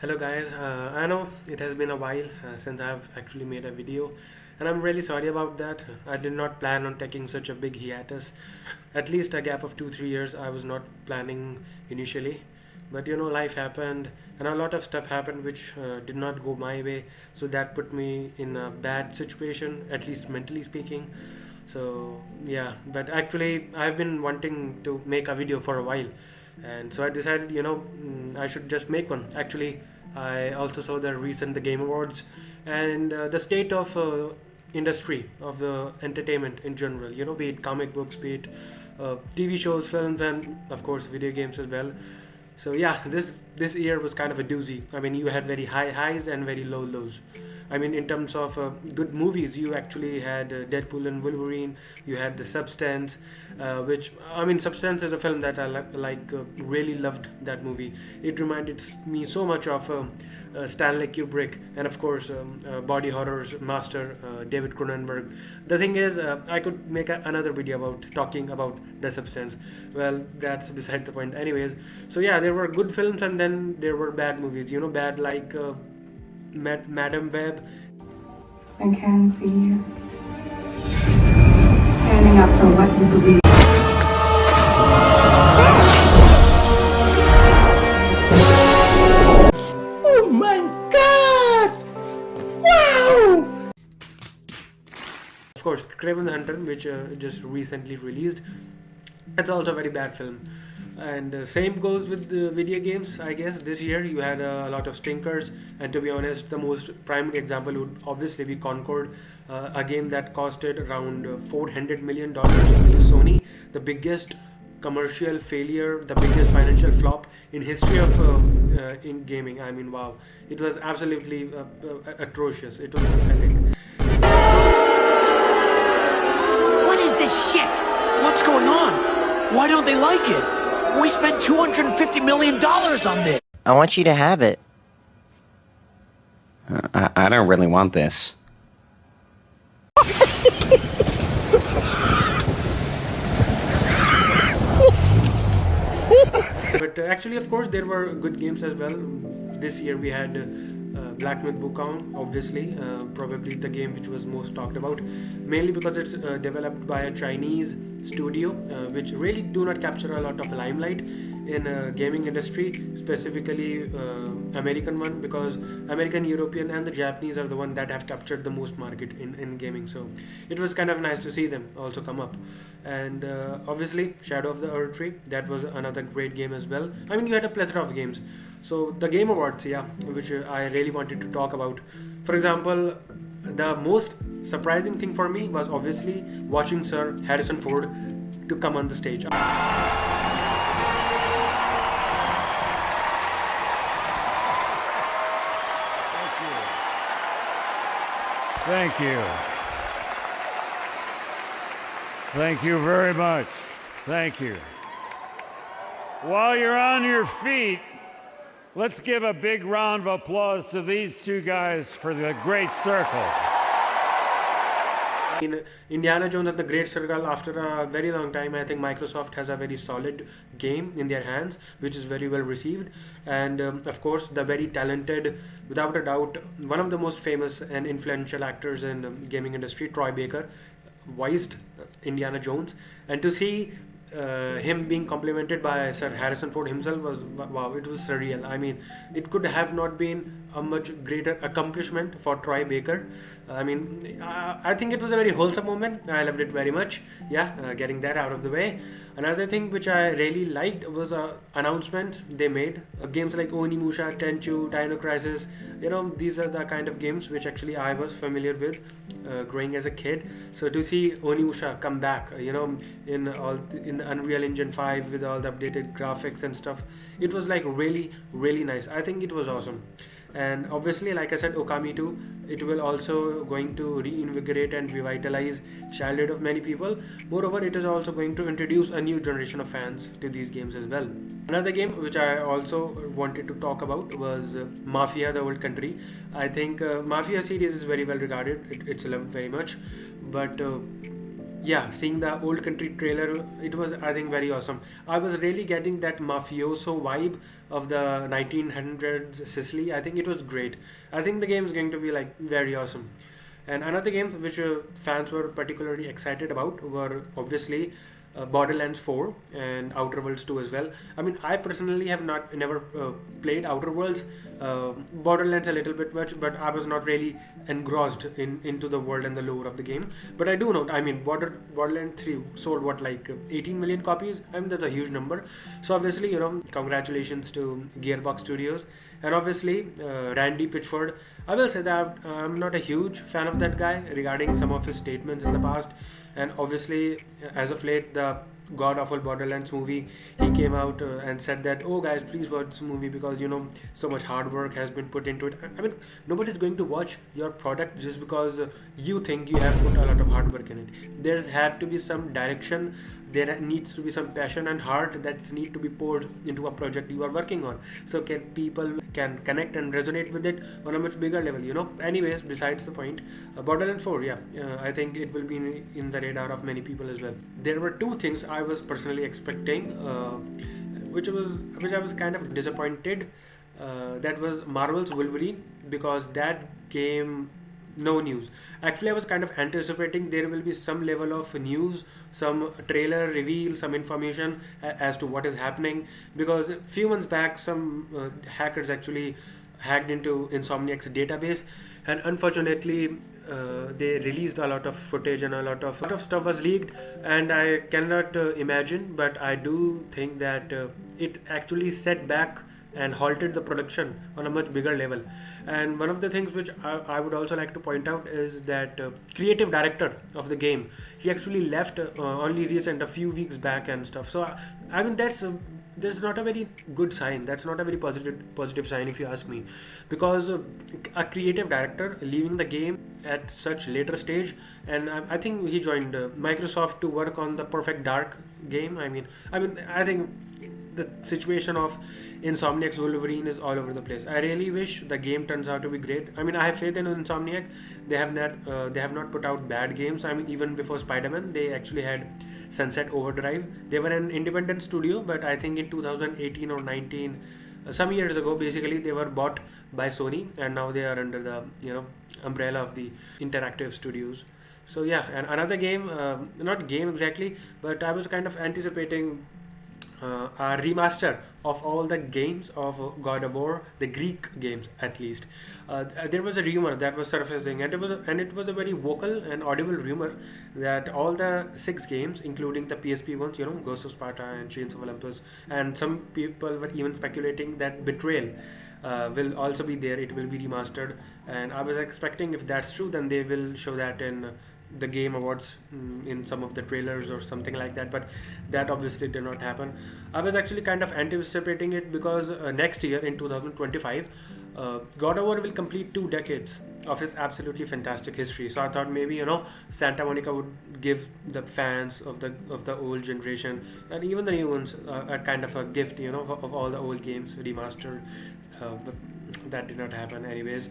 Hello guys, I know it has been a while since I've actually made a video, and I'm really sorry about that. I did not plan on taking such a big hiatus. At least a gap of 2-3 years I was not planning initially. But life happened, and a lot of stuff happened which did not go my way, so that put me in a bad situation, at least mentally speaking. So yeah, but actually I've been wanting to make a video for a while, and so I decided I should just make one. Actually, I also saw the recent the Game Awards, and the state of industry of the entertainment in general, be it comic books, be it TV shows, films, and of course video games as well. So yeah, this year was kind of a doozy. I mean, you had very high highs and very low lows. I mean, in terms of good movies, you actually had Deadpool and Wolverine. You had The Substance, which I mean, Substance is a film that I really loved that movie. It reminded me so much of Stanley Kubrick, and of course, body horrors master David Cronenberg. The thing is, I could make another video about talking about The Substance. Well, that's beside the point. Anyways, so yeah, there were good films, and then there were bad movies. Bad like Madam Web. I can see you standing up for what you believe. Oh my God! Wow! Of course, Kraven the Hunter, which just recently released. It's also a very bad film. And same goes with the video games. I guess this year you had a lot of stinkers, and to be honest, the most primary example would obviously be Concord, a game that costed around $400 million to Sony, the biggest commercial failure, the biggest financial flop in history of in gaming. I mean, wow, it was absolutely atrocious. It was pathetic. What is this shit? What's going on? Why don't they like it? We spent $250 million on this. I want you to have it. I don't really want this. But actually, of course, there were good games as well. This year we had Black Myth Wukong, obviously, probably the game which was most talked about, mainly because it's developed by a Chinese studio, which really do not capture a lot of limelight in gaming industry, specifically American one, because American, European, and the Japanese are the one that have captured the most market in gaming. So it was kind of nice to see them also come up. And obviously, Shadow of the Earth Tree, that was another great game as well. I mean, you had a plethora of games. So the Game Awards, yeah, which I really wanted to talk about. For example, the most surprising thing for me was obviously watching Sir Harrison Ford to come on the stage. Thank you. Thank you very much. Thank you. While you're on your feet, let's give a big round of applause to these two guys for the Great Circle. In Indiana Jones and the Great Circle, after a very long time, I think Microsoft has a very solid game in their hands, which is very well received. And of course, the very talented, without a doubt, one of the most famous and influential actors in gaming industry, Troy Baker, voiced Indiana Jones. And to see him being complimented by Sir Harrison Ford himself was wow, it was surreal. I mean, it could have not been a much greater accomplishment for Troy Baker. I mean, I think it was a very wholesome moment. I loved it very much. Yeah, getting that out of the way. Another thing which I really liked was announcements they made. Games like Onimusha, Tenchu, Dino Crisis. These are the kind of games which actually I was familiar with growing as a kid. So to see Onimusha come back, in the Unreal Engine 5 with all the updated graphics and stuff, it was like really, really nice. I think it was awesome. And obviously, like I said, Okami 2, it will also going to reinvigorate and revitalize childhood of many people. Moreover, it is also going to introduce a new generation of fans to these games as well. Another game which I also wanted to talk about was Mafia: The Old Country. I think Mafia series is very well regarded. It's loved very much, but Yeah, seeing the old country trailer, it was, I think, very awesome. I was really getting that mafioso vibe of the 1900s Sicily. I think it was great. I think the game is going to be like very awesome. And another games which fans were particularly excited about were obviously Borderlands 4 and Outer Worlds 2 as well. I mean, I personally have not never played Outer Worlds, Borderlands a little bit much, but I was not really engrossed into the world and the lore of the game. But I do know, I mean, Borderlands 3 sold what, like 18 million copies. I mean, that's a huge number. So obviously, congratulations to Gearbox Studios. And obviously, Randy Pitchford. I will say that I'm not a huge fan of that guy regarding some of his statements in the past. And obviously, as of late, the god awful Borderlands movie, he came out and said that, oh guys, please watch this movie because so much hard work has been put into it. I mean, nobody's going to watch your product just because you think you have put a lot of hard work in it. There's had to be some direction. There needs to be some passion and heart that need to be poured into a project you are working on, so people can connect and resonate with it on a much bigger level. Anyways, besides the point, Borderlands 4, yeah, I think it will be in the radar of many people as well. There were two things I was personally expecting, which I was kind of disappointed. That was Marvel's Wolverine, because that game, no news. Actually, I was kind of anticipating there will be some level of news, some trailer reveal, some information as to what is happening, because a few months back some hackers actually hacked into Insomniac's database, and unfortunately they released a lot of footage, and a lot of stuff was leaked. And I cannot imagine, but I do think that it actually set back and halted the production on a much bigger level. And one of the things which I would also like to point out is that creative director of the game, he actually left only recent, a few weeks back and stuff. So I mean, that's not a very good sign. That's not a very positive sign, if you ask me, because a creative director leaving the game at such later stage. And I think he joined Microsoft to work on the Perfect Dark game. I think the situation of Insomniac's Wolverine is all over the place. I really wish the game turns out to be great. I mean, I have faith in Insomniac. They have not put out bad games. I mean, even before Spider-Man, they actually had Sunset Overdrive. They were an independent studio, but I think in 2018 or 19, some years ago, basically they were bought by Sony, and now they are under the umbrella of the Interactive Studios. So yeah, and another game, not game exactly, but I was kind of anticipating a remaster of all the games of God of War, the Greek games at least. There was a rumor that was surfacing, and it was a very vocal and audible rumor that all the 6 games, including the PSP ones, Ghost of Sparta and Chains of Olympus, and some people were even speculating that Betrayal will also be there. It will be remastered, and I was expecting, if that's true, then they will show that in the Game Awards, in some of the trailers or something like that. But that obviously did not happen. I was actually kind of anticipating it because next year in 2025, God of War will complete 2 decades of his absolutely fantastic history. So I thought maybe Santa Monica would give the fans of the old generation and even the new ones a kind of a gift, of all the old games remastered. But that did not happen anyways.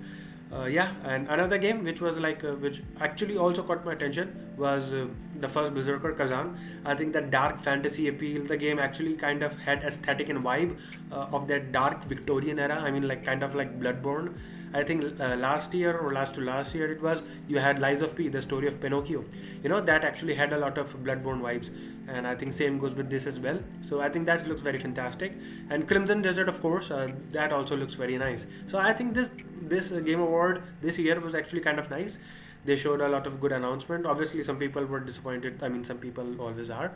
Yeah, and another game which was which actually also caught my attention was the first Berserker Kazan. I think that dark fantasy appeal, the game actually kind of had aesthetic and vibe of that dark Victorian era. I mean, kind of like Bloodborne. I think last year or last to last year it was, you had Lies of P, the story of Pinocchio. That actually had a lot of Bloodborne vibes, and I think same goes with this as well. So I think that looks very fantastic. And Crimson Desert, of course, that also looks very nice. So I think this Game Award this year was actually kind of nice. They showed a lot of good announcement. Obviously, some people were disappointed. I mean, some people always are,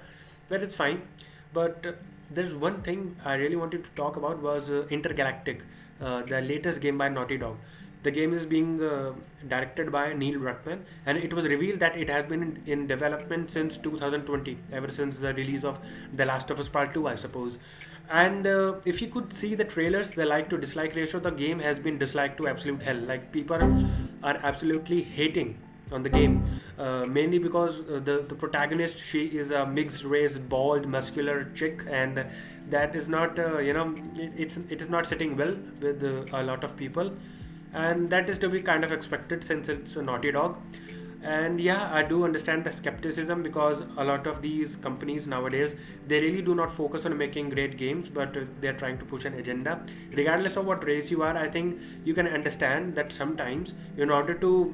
but it's fine. But there's one thing I really wanted to talk about was Intergalactic, the latest game by Naughty Dog. The game is being directed by Neil Druckmann, and it was revealed that it has been in development since 2020, ever since the release of The Last of Us Part 2, I suppose. And if you could see the trailers, the like to dislike ratio, the game has been disliked to absolute hell. Like, people are absolutely hating on the game, mainly because the protagonist, she is a mixed race, bald, muscular chick, and that is not it is not sitting well with a lot of people, and that is to be kind of expected since it's a Naughty Dog. And yeah, I do understand the skepticism, because a lot of these companies nowadays, they really do not focus on making great games, but they're trying to push an agenda. Regardless of what race you are, I think you can understand that sometimes in order to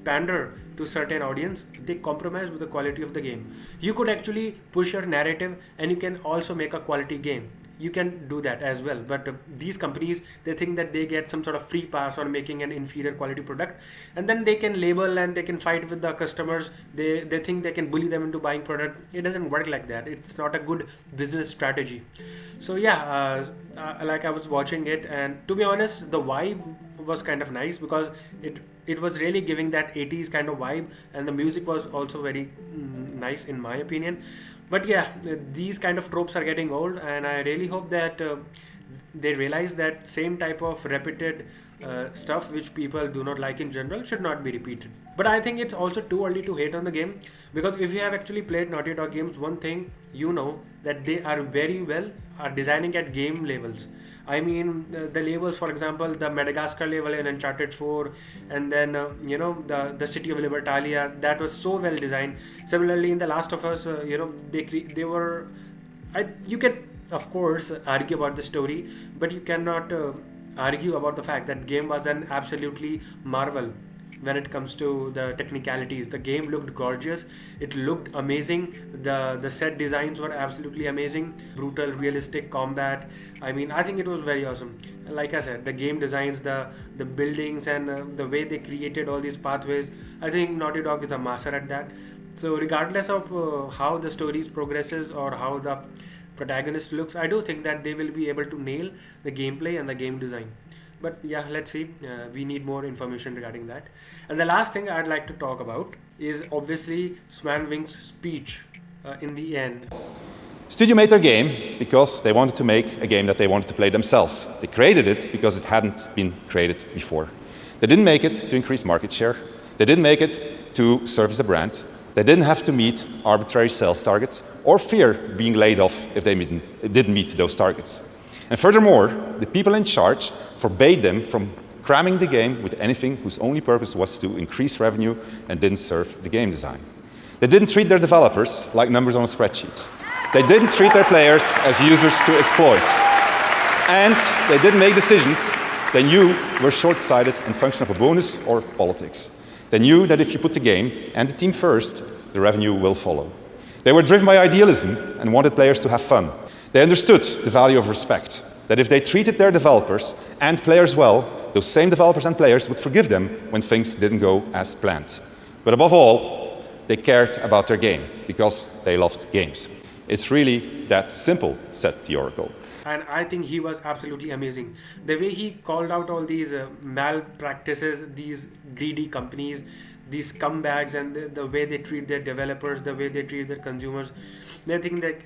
pander to certain audience, they compromise with the quality of the game. You could actually push your narrative and you can also make a quality game. You can do that as well, but these companies, they think that they get some sort of free pass on making an inferior quality product, and then they can label and they can fight with the customers. They think they can bully them into buying product. It doesn't work like that. It's not a good business strategy. So yeah, like I was watching it, and to be honest, the vibe was kind of nice, because it was really giving that 80s kind of vibe, and the music was also very nice in my opinion. But yeah, these kind of tropes are getting old, and I really hope that they realize that same type of repeated stuff which people do not like in general should not be repeated. But I think it's also too early to hate on the game, because if you have actually played Naughty Dog games, one thing you know that they are very well are designing at game levels. I mean, the labels, for example, the Madagascar level in Uncharted 4, and then the city of Libertalia, that was so well designed. Similarly, in The Last of Us, they were. You can of course argue about the story, but you cannot argue about the fact that game was an absolutely marvel. When it comes to the technicalities, the game looked gorgeous. It looked amazing. The set designs were absolutely amazing. Brutal, realistic combat. I mean, I think it was very awesome. Like I said, the game designs, the buildings, and the way they created all these pathways. I think Naughty Dog is a master at that. So regardless of how the story progresses or how the protagonist looks, I do think that they will be able to nail the gameplay and the game design. But yeah, let's see. We need more information regarding that. And the last thing I'd like to talk about is obviously Swan Wing's speech in the end. Studio made their game because they wanted to make a game that they wanted to play themselves. They created it because it hadn't been created before. They didn't make it to increase market share. They didn't make it to service a brand. They didn't have to meet arbitrary sales targets or fear being laid off if they didn't meet those targets. And furthermore, the people in charge forbade them from cramming the game with anything whose only purpose was to increase revenue and didn't serve the game design. They didn't treat their developers like numbers on a spreadsheet. They didn't treat their players as users to exploit. And they didn't make decisions they knew were short-sighted and function of a bonus or politics. They knew that if you put the game and the team first, the revenue will follow. They were driven by idealism and wanted players to have fun. They understood the value of respect, that if they treated their developers and players well, those same developers and players would forgive them when things didn't go as planned. But above all, they cared about their game because they loved games. It's really that simple, said the Oracle. And I think he was absolutely amazing. The way he called out all these malpractices, these greedy companies, these scumbags, and the way they treat their developers, the way they treat their consumers. I think that,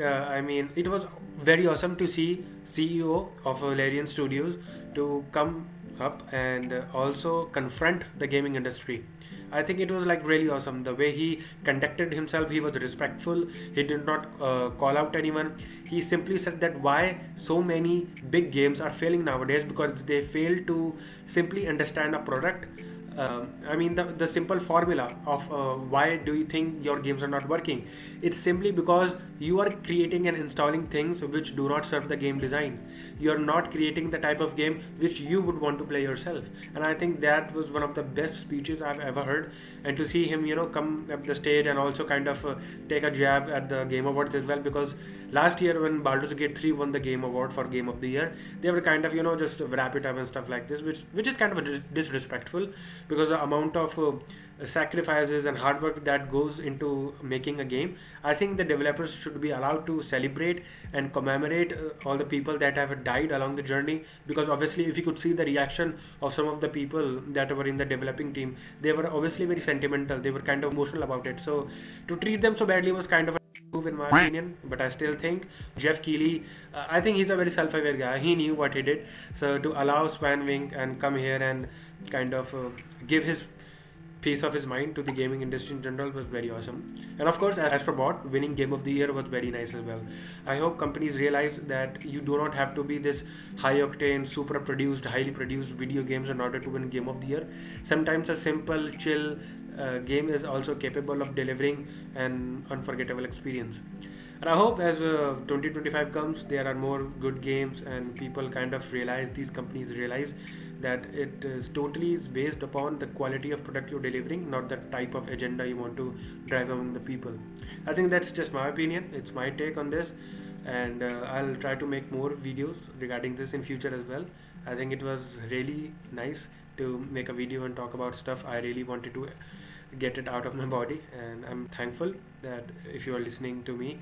it was very awesome to see CEO of Larian Studios to come up and also confront the gaming industry. I think it was like really awesome. The way he conducted himself, he was respectful. He did not call out anyone. He simply said that why so many big games are failing nowadays, because they fail to simply understand a product. The simple formula of why do you think your games are not working? It's simply because you are creating and installing things which do not serve the game design. You're not creating the type of game which you would want to play yourself. And I think that was one of the best speeches I've ever heard. And to see him, come up the stage and also kind of take a jab at the Game Awards as well, because last year when Baldur's Gate 3 won the Game Award for Game of the Year, they were kind of, just wrap it up and stuff like this, which is kind of disrespectful, because the amount of sacrifices and hard work that goes into making a game, I think the developers should be allowed to celebrate and commemorate all the people that have died along the journey, because obviously if you could see the reaction of some of the people that were in the developing team, they were obviously very sentimental, they were kind of emotional about it. So to treat them so badly was kind of a move in my opinion. But I still think Jeff Keighley, I think he's a very self-aware guy. He knew what he did. So to allow Swan Wing and come here and kind of give his peace of his mind to the gaming industry in general was very awesome. And of course, Astrobot winning Game of the Year was very nice as well. I hope companies realize that you do not have to be this high octane, super produced, highly produced video games in order to win Game of the Year. Sometimes a simple, chill game is also capable of delivering an unforgettable experience. And I hope as 2025 comes, there are more good games and people kind of realize, these companies realize that it is totally is based upon the quality of product you're delivering, not the type of agenda you want to drive among the people. I think that's just my opinion. It's my take on this, and I'll try to make more videos regarding this in future as well. I think it was really nice to make a video and talk about stuff I really wanted to get it out of my body, and I'm thankful that if you are listening to me,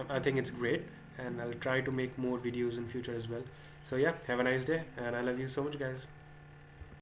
I think it's great, and I'll try to make more videos in future as well. So yeah, have a nice day, and I love you so much, guys.